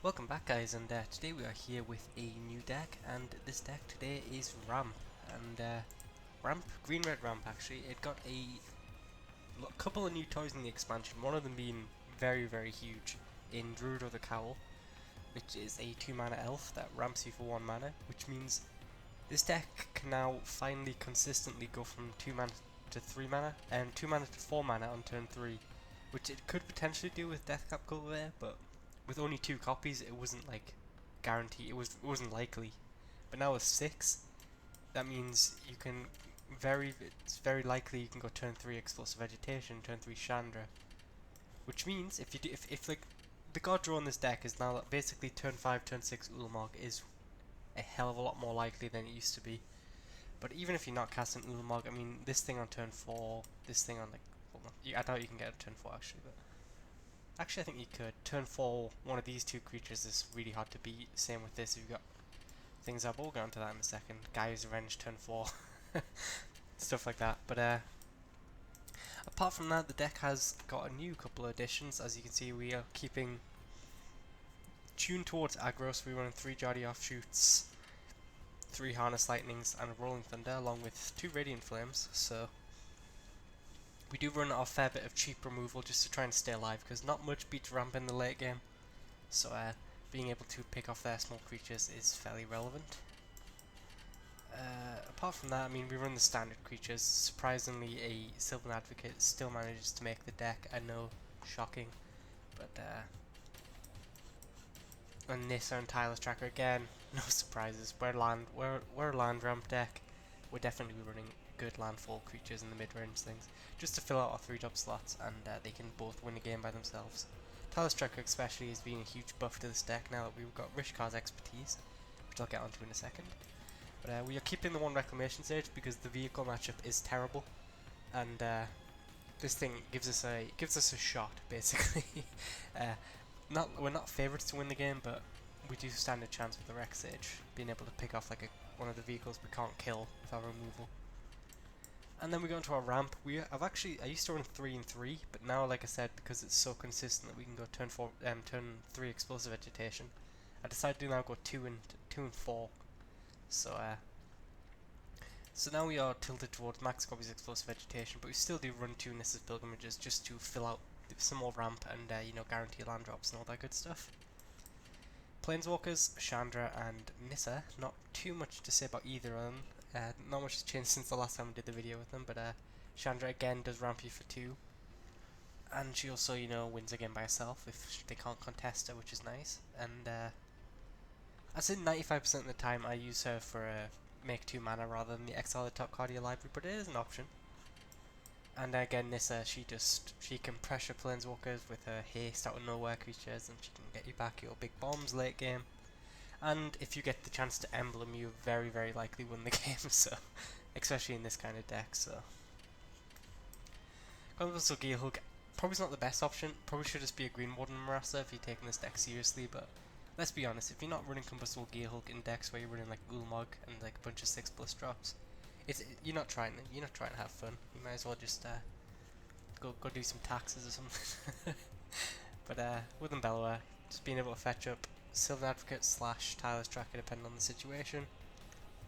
Welcome back guys, and today we are here with a new deck, and this deck today is Ramp, and green-red Ramp actually. It got a couple of new toys in the expansion, one of them being very huge in Druid or the Cowl, which is a 2 mana elf that ramps you for 1 mana, which means this deck can now finally consistently go from 2 mana to 3 mana, and 2 mana to 4 mana on turn 3, which it could potentially do with Deathcap cultivator, but with only 2 copies, it wasn't like guaranteed. It wasn't likely. But now with 6, that means you can it's very likely you can go turn 3 explosive vegetation, turn 3 Chandra, which means if you do, if like the god draw on this deck is now basically turn 5, turn 6 Ulamog is a hell of a lot more likely than it used to be. But even if you're not casting Ulamog, I mean this thing on turn 4, this thing on like, hold on, I doubt you can get it turn 4 actually, but. Actually, I think you could. Turn 4, one of these two creatures is really hard to beat. Same with this, you've got things up. We'll get onto that in a second. Gaia's Revenge, turn 4. Stuff like that. But apart from that, the deck has got a new couple of additions. As you can see, we are keeping tuned towards aggro, so we run 3 jaddi offshoots, 3 Harness Lightnings, and a Rolling Thunder, along with 2 Radiant Flames. So we do run a fair bit of cheap removal just to try and stay alive, because not much beats ramp in the late game, so being able to pick off their small creatures is fairly relevant. Apart from that, I mean, we run the standard creatures. Surprisingly, a Sylvan Advocate still manages to make the deck. I know, shocking, but and Nissa and Tireless tracker again, no surprises. We're a land ramp deck. We're definitely running good landfall creatures in the mid-range things, just to fill out our 3-drop slots, and they can both win a game by themselves. Tireless tracker especially has been a huge buff to this deck now that we've got Rishkar's expertise, which I'll get onto in a second. But we are keeping the 1 Reclamation stage because the vehicle matchup is terrible, and this thing gives us a shot basically. We're not favourites to win the game, but we do stand a chance with the Rec Sage, being able to pick off like one of the vehicles we can't kill with our removal. And then we go into our ramp. I used to run 3 and 3, but now, like I said, because it's so consistent that we can go turn 3 explosive vegetation, I decided to now go 2 and 4. So so now we are tilted towards max copies explosive vegetation, but we still do run 2 Nissa's pilgrimages just to fill out some more ramp and guarantee land drops and all that good stuff. Planeswalkers, Chandra and Nissa, not too much to say about either of them. Not much has changed since the last time we did the video with them, but Chandra again does ramp you for 2. And she also, wins again by herself if they can't contest her, which is nice. And I say 95% of the time I use her for make 2 mana rather than the exile the top card of your library, but it is an option. And again, Nissa, she can pressure planeswalkers with her haste out of nowhere creatures, and she can get you back your big bombs late game. And if you get the chance to emblem, you very likely win the game. So, especially in this kind of deck. So, Combustable gearhulk probably not the best option. Probably should just be a green warden Marassa if you're taking this deck seriously. But let's be honest, if you're not running Combustable gearhulk in decks where you're running like Ulamog and like a bunch of 6+ drops, you're not trying to have fun. You might as well just go do some taxes or something. But Woodland Bellower, just being able to fetch up Sylvan Advocate / Tireless tracker depending on the situation.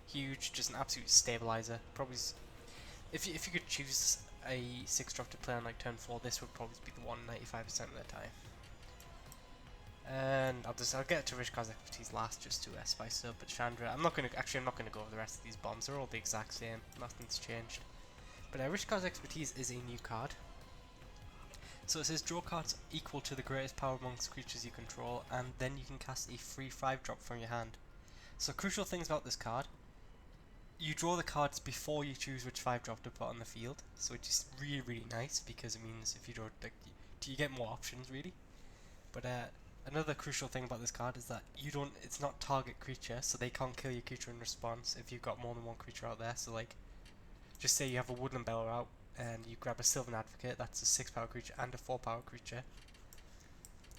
Huge, just an absolute stabilizer. Probably, if you could choose a 6-drop to play on like turn 4, this would probably be the one 95% of the time. And I'll get to Rishkar's expertise last just to spice it up. But Chandra, I'm not gonna go over the rest of these bombs. They're all the exact same. Nothing's changed. But Rishkar's expertise is a new card. So it says draw cards equal to the greatest power amongst creatures you control, and then you can cast a free 5-drop from your hand. So crucial things about this card: you draw the cards before you choose which 5-drop to put on the field. So which is really nice because it means if you draw, you get more options really. But another crucial thing about this card is that it's not target creature, so they can't kill your creature in response if you've got more than one creature out there. So like, just say you have a Woodland Bellower out and you grab a Sylvan Advocate, that's a 6-power creature and a 4-power creature.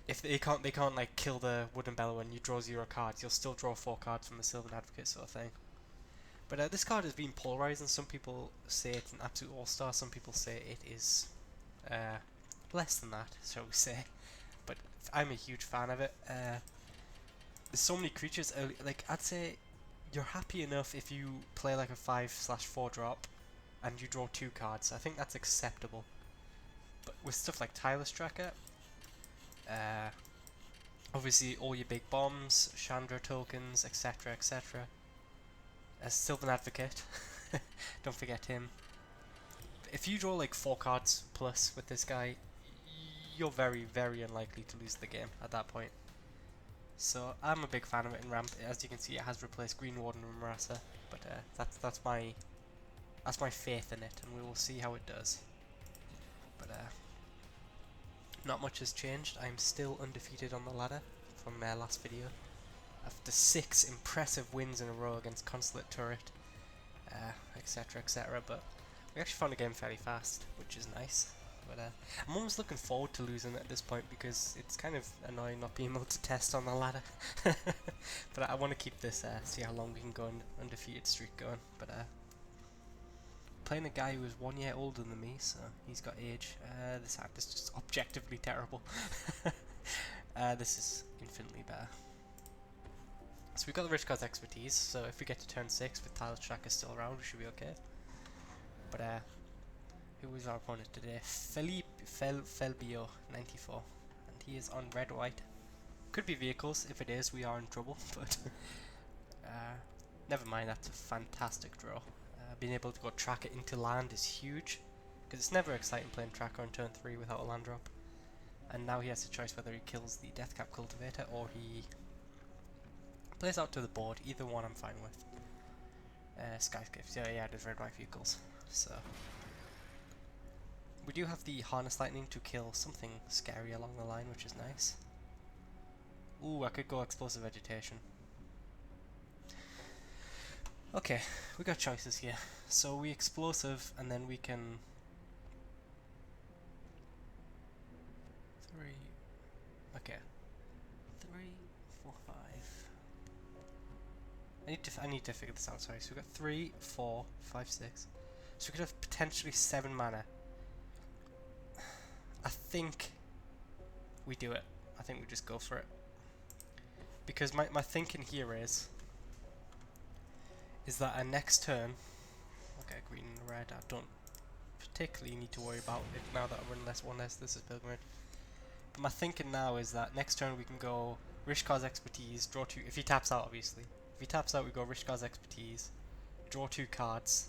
If they can't like kill the Woodland Bellower and you draw 0 cards, you'll still draw 4 cards from the Sylvan Advocate sort of thing. But this card has been polarizing. Some people say it's an absolute all-star, some people say it is less than that, shall we say. But I'm a huge fan of it. there's so many creatures early. Like I'd say, you're happy enough if you play like a 5/4 drop, and you draw 2 cards. I think that's acceptable. But with stuff like Tireless Tracker, uh, obviously all your big bombs, Chandra tokens, etc., etc. As Sylvan Advocate, don't forget him. If you draw like 4 cards plus with this guy, you're very, very unlikely to lose the game at that point. So I'm a big fan of it in ramp. As you can see, it has replaced Green Warden and Marasa, but that's my faith in it, and we will see how it does. But not much has changed. I'm still undefeated on the ladder from my last video. After 6 impressive wins in a row against Consulate Turret, etc., etc. But we actually found the game fairly fast, which is nice. But I'm almost looking forward to losing at this point because it's kind of annoying not being able to test on the ladder. But I want to keep this, see how long we can go on undefeated streak going. But playing a guy who is 1 year older than me, so he's got age. This hand is just objectively terrible. This is infinitely better. So we've got the Rishkar's expertise, so if we get to turn 6 with Tireless Tracker still around, we should be okay. But who is our opponent today? Felbio 94, and he is on red-white. Could be vehicles. If it is, we are in trouble. But never mind. That's a fantastic draw. Being able to go tracker into land is huge, because it's never exciting playing tracker on turn 3 without a land drop. And now he has a choice whether he kills the Deathcap cultivator or he plays out to the board. Either one I'm fine with. Skyskiffs. Yeah, there's red-white vehicles. So we do have the Harness Lightning to kill something scary along the line, which is nice. Ooh, I could go Explosive Vegetation. Okay, we got choices here. So we Explosive, and then we can... 3... Okay. 3, 4, 5... I need to figure this out, sorry. So we've got 3, 4, 5, 6... So we could have potentially 7 mana. I think we do it. I think we just go for it. Because my thinking here is that our next turn... Okay, green and red, I don't particularly need to worry about it now that I'm running less 1s. This is Pilgrimage. But my thinking now is that next turn we can go Rishkar's Expertise, draw 2... If he taps out, obviously. If he taps out, we go Rishkar's Expertise, draw 2 cards,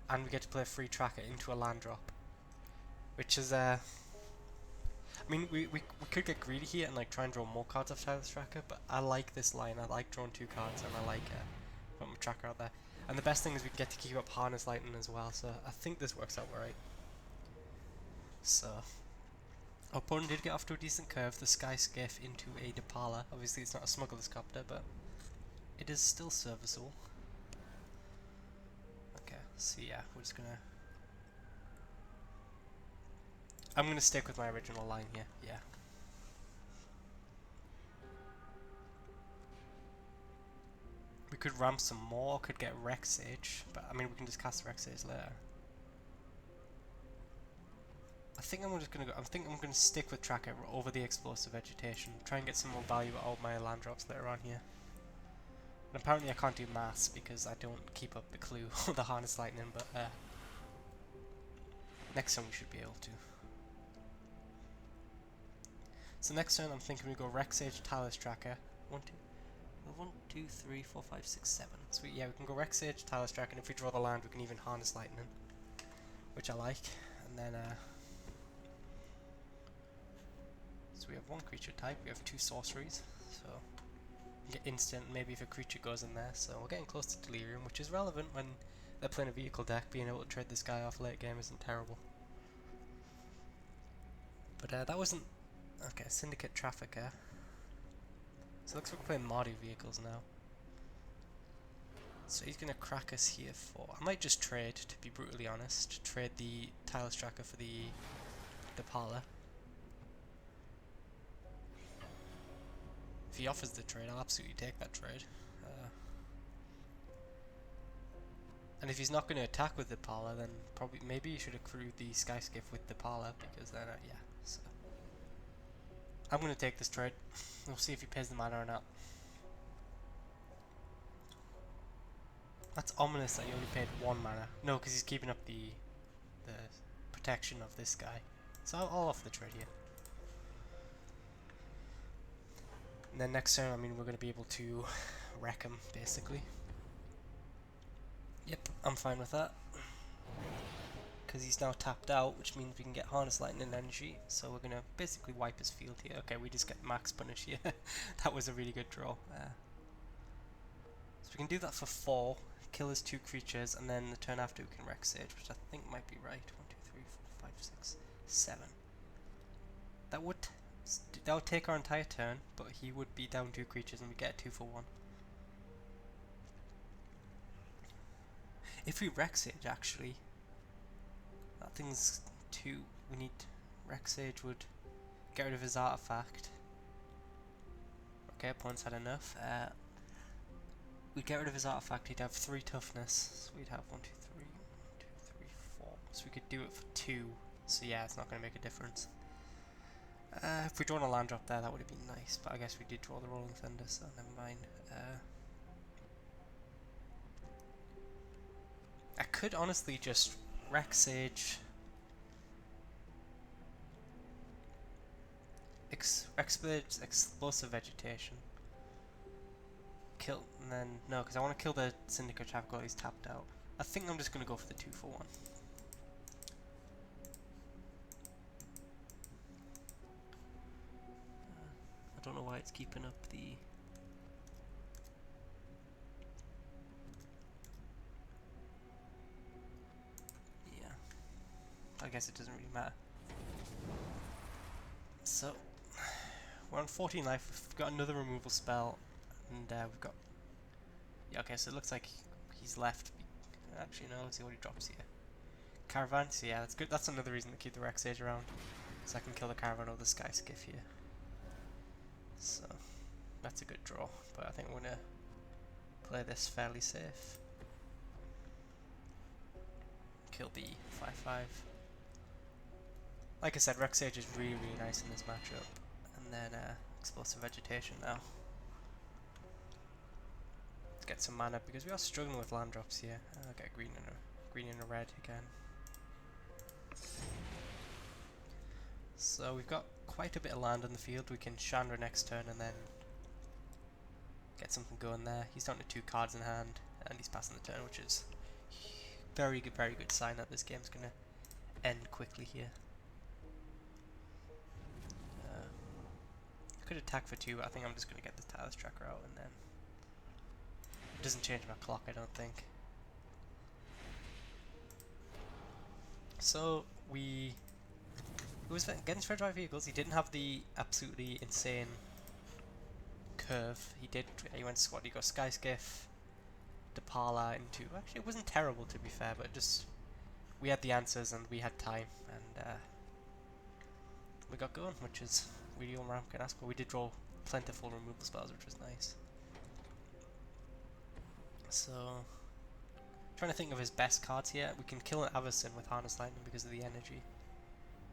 and we get to play a free tracker into a land drop. Which is, I mean, we could get greedy here and like try and draw more cards off Tireless Tracker, but I like this line. I like drawing 2 cards, and I like putting my tracker out there. And the best thing is we get to keep up Harness Lightning as well, so I think this works out right. So, our opponent did get off to a decent curve, the Sky Skiff into a Depala. Obviously it's not a Smuggler's Copter, but it is still serviceable. Okay, so yeah, we're just gonna... I'm gonna stick with my original line here, yeah. We could ramp some more, could get Rex Sage, but I mean we can just cast Rex Sage later. I think I'm gonna stick with Tracker over the Explosive Vegetation, try and get some more value out of my land drops later on here. And apparently I can't do mass because I don't keep up the clue or the Harness Lightning, but next time we should be able to. So next turn I'm thinking we go Rex Sage, Tireless Tracker. 1, 2, 3, 4, 5, 6, 7. So yeah, we can go Rex Sage, Tireless Tracker, and if we draw the land we can even Harness Lightning, which I like. And then so we have 1 creature type, we have 2 sorceries, so we get instant maybe if a creature goes in there. So we're getting close to Delirium, which is relevant when they're playing a vehicle deck. Being able to trade this guy off late game isn't terrible. But that wasn't... Okay, Syndicate Trafficker. So it looks like we're playing Mardu vehicles now. So he's going to crack us here for... I might just trade, to be brutally honest. Trade the Tireless Tracker for the Depala. If he offers the trade, I'll absolutely take that trade. And if he's not going to attack with the Depala, then probably maybe you should accrue the Sky Skiff with the Depala, because then, yeah. So I'm going to take this trade. We'll see if he pays the mana or not. That's ominous that you only paid 1 mana. No, because he's keeping up the protection of this guy. So I'll off the trade here. And then next turn, I mean, we're going to be able to wreck him, basically. Yep, I'm fine with that. Because he's now tapped out, which means we can get Harness Lightning Energy. So we're going to basically wipe his field here. Okay, we just get Max Punish here. That was a really good draw. So we can do that for 4, kill his 2 creatures, and then the turn after we can Wreck Sage, which I think might be right. 1, 2, 3, 4, 5, 6, 7. That would take our entire turn, but he would be down 2 creatures and we get 2 for 1. If we Wreck Sage, actually, that thing's 2. We need Wreck Sage would get rid of his artifact. Okay, opponent's had enough. We'd get rid of his artifact, he'd have 3 toughness, so we'd have 1, 2, 3, 1, 2, 3, 4. So we could do it for 2, so yeah, it's not going to make a difference. If we drawn a land drop there, that would have been nice, but I guess we did draw the Rolling Thunder, so never mind. I could honestly just Wreck Sage, Explosive Vegetation, kill, and then, no, because I want to kill the Syndicate Traffic while he's tapped out. I think I'm just going to go for the 2 for 1. I don't know why it's keeping up the... Yeah, I guess it doesn't really matter. So, we're on 14 life, we've got another removal spell, and we've got... Yeah, okay, so it looks like he's left. Actually, no, let's see what he drops here. Caravan, so yeah, that's good. That's another reason to keep the Wreck Sage around, so I can kill the Caravan or the Sky Skiff here. So, that's a good draw, but I think we're going to play this fairly safe. Kill the 5/5. Like I said, Wreck Sage is really, really nice in this matchup. And then Explosive Vegetation now. Let's get some mana, because we are struggling with land drops here. I'll get green and a red again. So we've got quite a bit of land on the field. We can Chandra next turn and then get something going there. He's down to 2 cards in hand, and he's passing the turn, which is very good sign that this game's gonna end quickly here. I could attack for 2, but I think I'm just gonna get the Tireless Tracker out, and then it doesn't change my clock, I don't think. So he was against Red White Vehicles. He didn't have the absolutely insane curve. He went squad. He got Sky Skiff, Depala into. Actually, it wasn't terrible to be fair, but just we had the answers and we had time, and we got going, which is really all Ram can ask for. We did draw plentiful removal spells, which was nice. So, trying to think of his best cards here. We can kill an Avacyn with Harness Lightning because of the energy.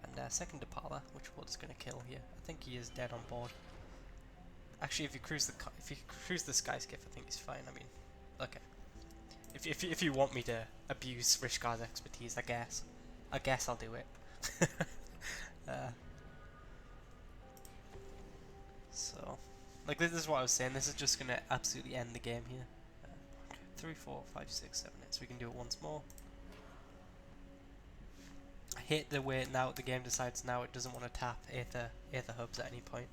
And second Depala, which we're just going to kill here. I think he is dead on board. Actually, if you cruise the Sky Skiff, I think he's fine. I mean, okay. If you want me to abuse Rishkar's expertise, I guess I'll do it. So, like, this is what I was saying. This is just going to absolutely end the game here. 3, 4, 5, 6, 7, 8. So we can do it once more. I hate the way now the game decides now it doesn't want to tap Aether hubs at any point,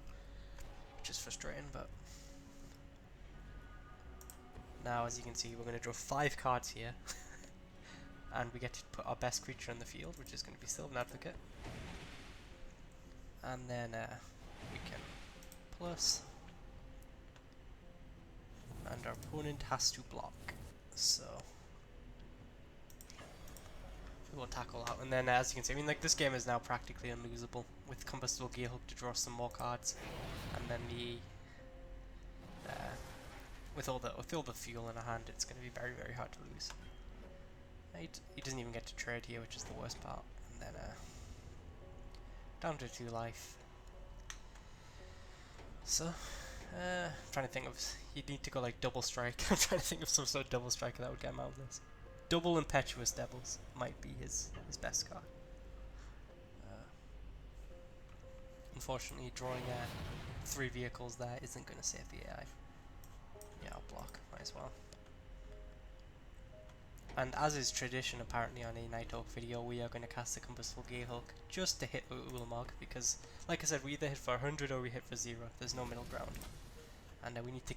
which is frustrating. But now, as you can see, we're going to draw 5 cards here, and we get to put our best creature on the field, which is going to be Sylvan Advocate, and then we can plus, and our opponent has to block. So we'll tackle out, and then as you can see, I mean, like, this game is now practically unlosable with Combustable gearhulk to draw some more cards, and then with all the fuel in our hand, it's going to be very hard to lose. He doesn't even get to trade here, which is the worst part. And then down to 2 life. So trying to think of. He'd need to go like double strike. I'm trying to think of some sort of double striker that would get him out of this. Double impetuous devils might be his best card. Unfortunately, drawing 3 vehicles there isn't going to save the AI. Yeah, I'll block. Might as well. And as is tradition apparently on a Nighthawk video, we are going to cast the Combustable gearhulk just to hit Ulamog, because like I said, we either hit for 100 or we hit for 0. There's no middle ground. And we need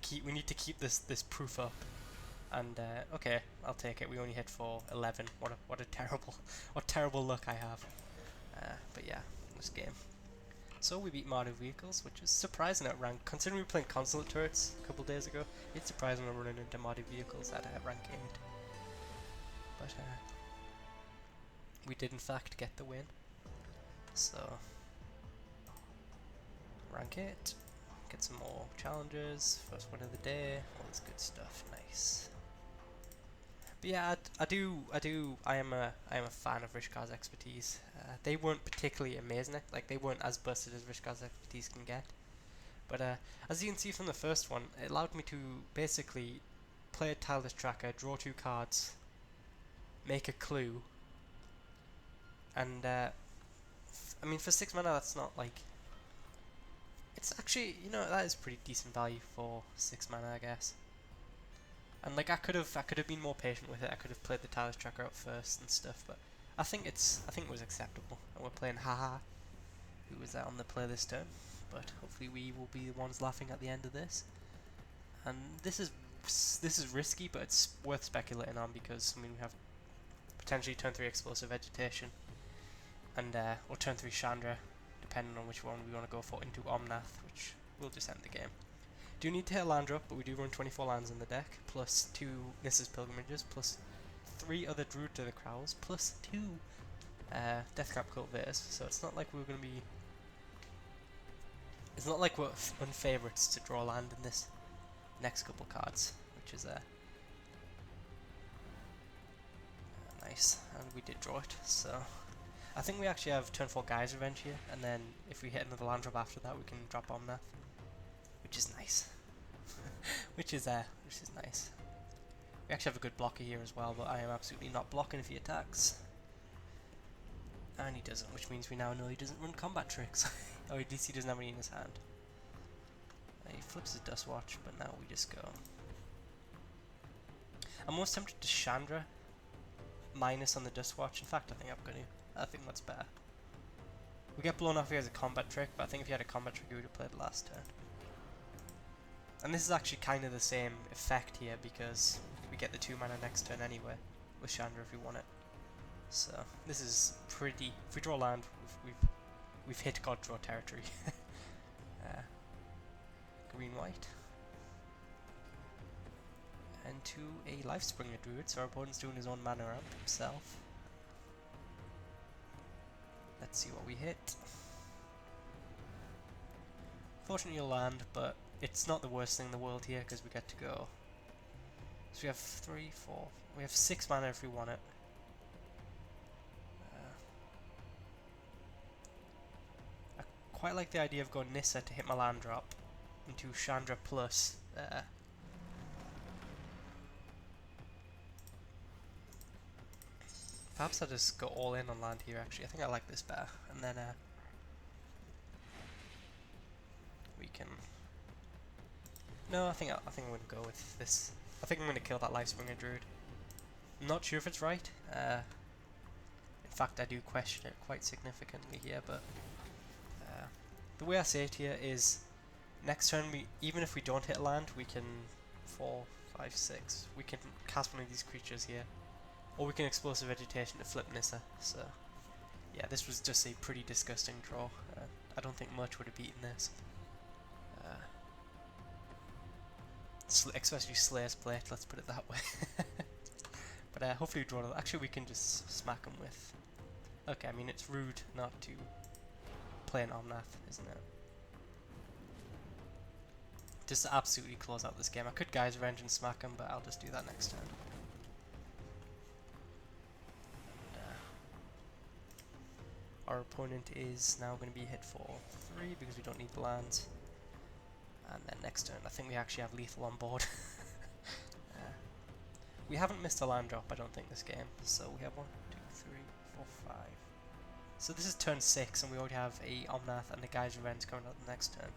to keep this proof up. And okay, I'll take it. We only hit for 11. What a terrible luck I have. But yeah, this game. So we beat Mardu vehicles, which is surprising at rank. Considering we were playing consulate turrets a couple days ago, it's surprising we're running into Mardu vehicles at rank 8. But we did in fact get the win. So rank 8, get some more challenges, first win of the day, all this good stuff. Nice. But yeah, I am a fan of Rishkar's expertise. They weren't particularly amazing, like they weren't as busted as Rishkar's expertise can get. But as you can see from the first one, it allowed me to basically play a Tireless tracker, draw 2 cards, make a clue, and I mean for 6 mana that's not like, it's actually, you know, that is pretty decent value for 6 mana, I guess. And like I could have been more patient with it. I could have played the Tireless tracker up first and stuff, but I think it was acceptable. And we're playing Haha, who was on the play this turn, but hopefully we will be the ones laughing at the end of this. And this is risky, but it's worth speculating on, because I mean we have potentially turn 3 explosive vegetation, and or turn 3 Chandra, depending on which one we want to go for, into Omnath, which will just end the game. Do need to hit a land drop, but we do run 24 lands in the deck, plus 2 Nissa's Pilgrimages, plus 3 other Druid to the Cowls, plus 2 Deathcap cultivators. So it's not like we're going to be. It's not like we're unfavourites to draw land in this next couple cards, which is nice, and we did draw it. So I think we actually have turn 4 Gaia's Revenge here, and then if we hit another land drop after that, we can drop Omnath, which is nice. which is nice. We actually have a good blocker here as well, but I am absolutely not blocking if he attacks. And he doesn't, which means we now know he doesn't run combat tricks. Or at least he doesn't have any in his hand. He flips his Dust Watch, but now we just go. I'm most tempted to Chandra minus on the Dust Watch. In fact, I think I'm going to. I think that's better. We get blown off here as a combat trick, but I think if he had a combat trick, he would have played last turn. And this is actually kind of the same effect here, because we get the 2 mana next turn anyway with Chandra if we want it. So this is pretty. If we draw land, we've hit God draw territory. Green white, and to a Lifespringer Druid. So our opponent's doing his own mana ramp himself. Let's see what we hit. Fortunately, a land, but it's not the worst thing in the world here, because we get to go. So we have 3, 4. We have 6 mana if we want it. I quite like the idea of going Nissa to hit my land drop into Chandra plus. Perhaps I'll just go all in on land here. Actually, I think I like this better. And then we can. No, I think I'm going to go with this. I think I'm going to kill that Lifespringer Druid. I'm not sure if it's right. In fact, I do question it quite significantly here. But the way I say it here is, next turn, even if we don't hit land, we can 4, 5, 6. We can cast one of these creatures here, or we can explosive vegetation to flip Nissa. So yeah, this was just a pretty disgusting draw. I don't think much would have beaten this. Especially Slayer's Plate, let's put it that way. But hopefully we draw it. Actually, we can just smack him with. Okay, I mean it's rude not to play an Omnath, isn't it? Just to absolutely close out this game. I could Gaia's Revenge and smack him, but I'll just do that next turn. Our opponent is now going to be hit for 3 because we don't need the lands. And then next turn, I think we actually have lethal on board. We haven't missed a land drop, I don't think, this game. So we have 1, 2, 3, 4, 5. So this is turn 6, and we already have a Omnath and a Gaia's Revenge coming out the next turn.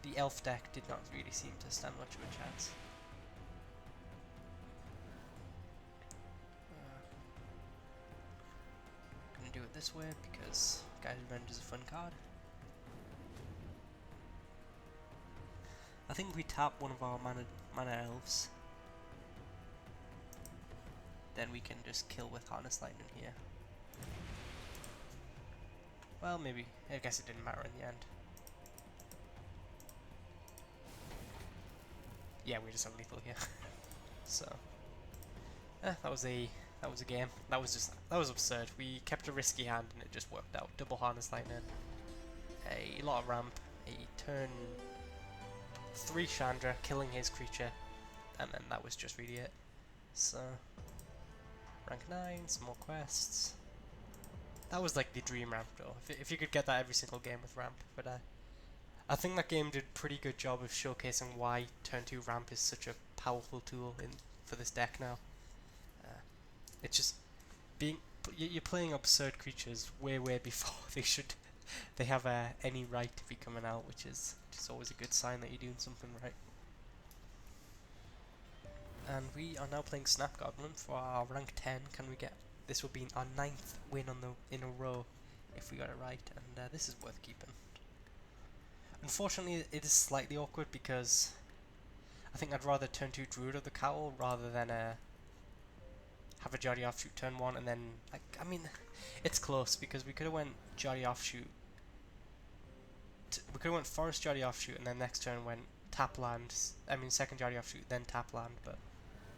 The elf deck did not really seem to stand much of a chance. Gonna do it this way because Gaia's Revenge is a fun card. I think we tap one of our mana elves, then we can just kill with Harness Lightning here. Well, maybe. I guess it didn't matter in the end. Yeah, we just have lethal here. So, that was a game. That was absurd. We kept a risky hand and it just worked out. Double Harness Lightning, a lot of ramp, a turn 3 Chandra, killing his creature, and then that was just really it. So, rank 9, some more quests. That was like the dream ramp though. If you could get that every single game with ramp, but I think that game did a pretty good job of showcasing why turn 2 ramp is such a powerful tool for this deck now. It's just you're playing absurd creatures way before they have any right to be coming out, which is always a good sign that you're doing something right. And we are now playing Snap Goblin for our rank 10. Can we get this? Will be our 9th win in a row if we got it right, and this is worth keeping. Unfortunately, it is slightly awkward because I think I'd rather turn 2 Druid of the Cowl rather than have a jaddi offshoot turn 1 and then, like, I mean, it's close because we could have went jaddi offshoot. We could have went forest jaddi offshoot and then next turn went tap land. I mean, second jaddi offshoot then tap land, but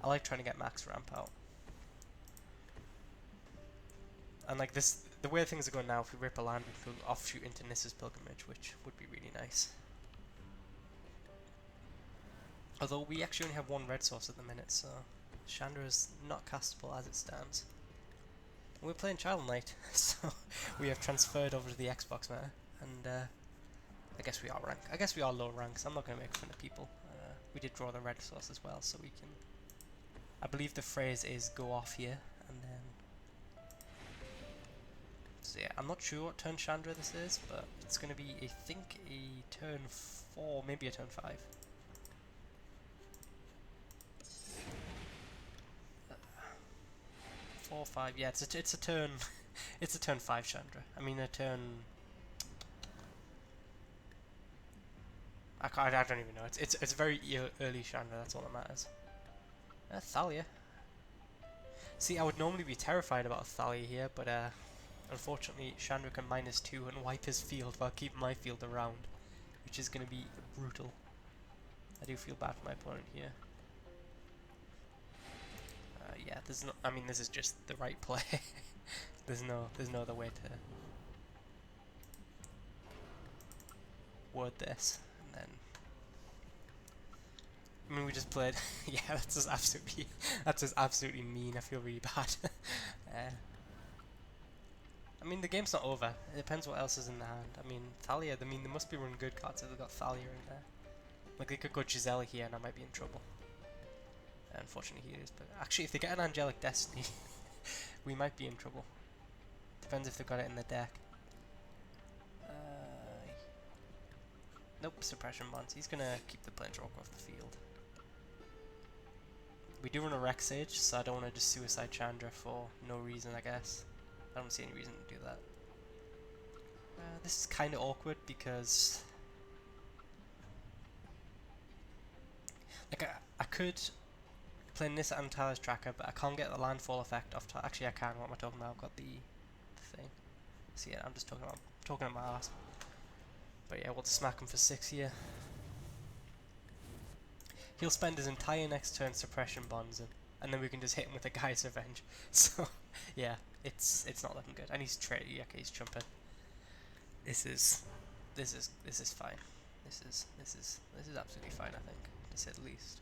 I like trying to get max ramp out. And like this, the way things are going now, if we rip a land, we could offshoot into Nissa's Pilgrimage, which would be really nice. Although we actually only have 1 red source at the minute, so Chandra is not castable as it stands. And we're playing Child Knight, so we have transferred over to the Xbox meta, and I guess we are rank. I guess we are low ranks. I'm not going to make fun of people. We did draw the red source as well, so we can. I believe the phrase is go off here, and then. So yeah, I'm not sure what turn Chandra this is, but it's going to be, I think, a turn 4, maybe a turn 5. 4, 5. Yeah, it's a turn. It's a turn 5 Chandra. I mean a turn. I don't even know. It's very early Chandra. That's all that matters. Thalia. See, I would normally be terrified about Thalia here, but unfortunately Chandra can -2 and wipe his field while keeping my field around, which is going to be brutal. I do feel bad for my opponent here. Yeah, there's no. I mean, this is just the right play. there's no other way to word this. And then, I mean, we just played. Yeah, that's just absolutely mean. I feel really bad. I mean, the game's not over. It depends what else is in the hand. I mean, Thalia. I mean, they must be running good cards if they've got Thalia in there. Like they could go Giselle here, and I might be in trouble. Unfortunately, he is. But actually, if they get an Angelic Destiny, we might be in trouble. Depends if they've got it in the deck. Nope, Suppression Bonds. He's gonna keep the Planeswalker off the field. We do run a Rex Sage, so I don't want to just Suicide Chandra for no reason, I guess. I don't see any reason to do that. This is kind of awkward because, like, I could play Nissa and Tireless Tracker, but I can't get the landfall effect off. Actually, I can. What am I talking about? I've got the thing. So yeah, I'm just talking about my ass. But yeah, we'll smack him for 6 here. He'll spend his entire next turn suppression bonds, and then we can just hit him with a Gaia's Revenge. So yeah, it's not looking good. And he's okay, he's jumping. This is fine. This is absolutely fine, I think, to say the least.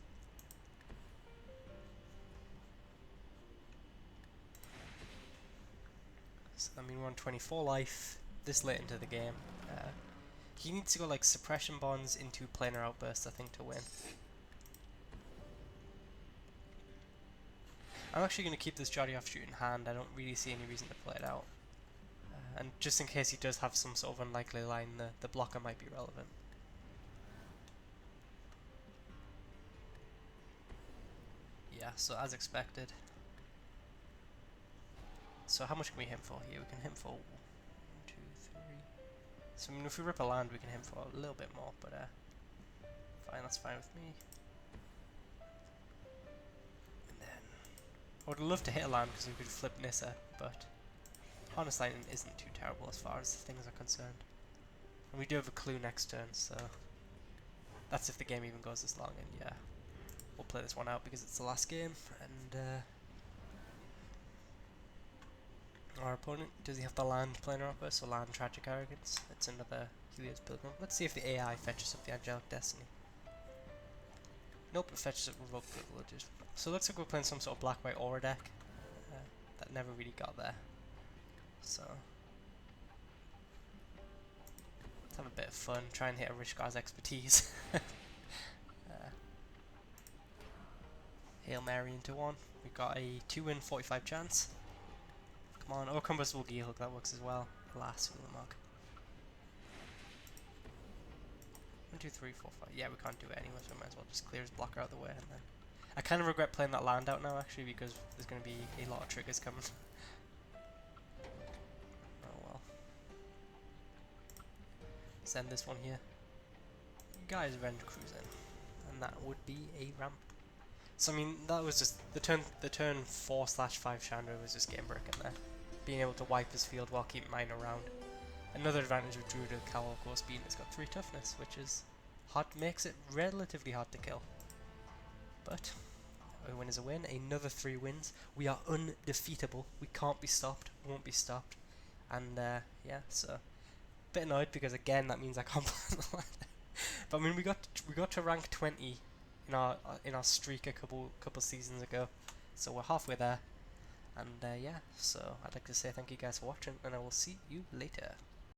So, I mean, we're on 24 life this late into the game. He needs to go like suppression bonds into planar outbursts, I think, to win. I'm actually going to keep this jaddi offshoot in hand. I don't really see any reason to play it out. And just in case he does have some sort of unlikely line, the blocker might be relevant. Yeah, so as expected. So how much can we hit him for here? We can hit him for 1, 2, 3. So I mean, if we rip a land, we can hit him for a little bit more, but fine, that's fine with me. And then I would love to hit a land because we could flip Nissa, but Harness Lightning isn't too terrible as far as things are concerned. And we do have a clue next turn, so that's if the game even goes this long, and yeah, we'll play this one out because it's the last game, and our opponent, does he have the land planar upper, so land Tragic Arrogance? It's another Helios Pilgrim. Let's see if the AI fetches up the Angelic Destiny. Nope, it fetches up Revolt Privileges. So it looks like we're playing some sort of black-white aura deck that never really got there. So let's have a bit of fun, try and hit a Rishkar's expertise. Hail Mary into one. We got a 2-win 45 chance. Come on, or Combustable gearhulk, that works as well. Alas, Ulamog. 1, 2, 3, 4, 5. Yeah, we can't do it anyway, so we might as well just clear his blocker out of the way. And then I kind of regret playing that land out now, actually, because there's going to be a lot of triggers coming. Oh well. Send this one here. Gaia's Revenge cruising, and that would be a ramp. So I mean, that was just the turn 4/5 Chandra was just game breaking there. Being able to wipe his field while keeping mine around. Another advantage of Druid with cowl, of course, being it's got 3 toughness, which is hard, makes it relatively hard to kill. But a win is a win. Another 3 wins. We are undefeatable. We can't be stopped. Won't be stopped. And yeah, so bit annoyed because again that means I can't play the land. But I mean, we got to rank 20 in our streak a couple seasons ago, so we're halfway there. And yeah, so I'd like to say thank you guys for watching, and I will see you later.